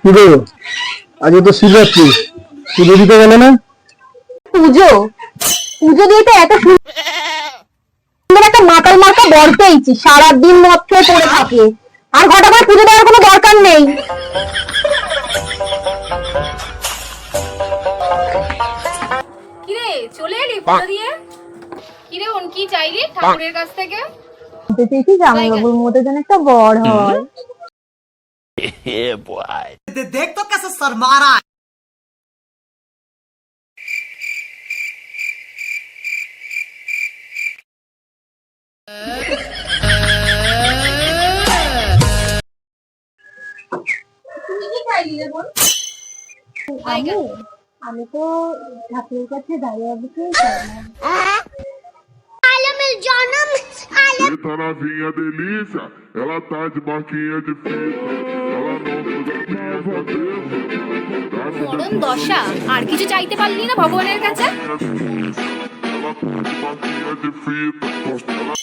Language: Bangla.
পুজো আজকে তো শিবরাত্রি, পুজো দিতে গেলে না? পুজো পুজো দিয়ে তো এত সুন্দর একটা মাতাল মার্কা বর পেয়েছি, সারাদিন মদ খেয়ে পড়ে থাকে, আর ঘটা করে পুজো দেওয়ার কোনো দরকার নেই। কিরে চলে এলি পুজো দিয়ে? কিরে ওন কি চাইলি ঠাকুরের কাছ থেকে? বলতে চেয়েছি জামাই বাবুর মতো যেন একটা বর হয়। देख तो कैसे शर्मा रहा है। আমি তো ঠাকুরের কাছে দাঁড়িয়ে বাবুকেই চাইলাম। Tá novinha delícia, ela tá de marquinha de fita, ela não usa minha cabeça. মরণ দশা, আর কিছু চাইতে পারলি না ভগবানের কাছে? Ela tá de marquinha de fita, ela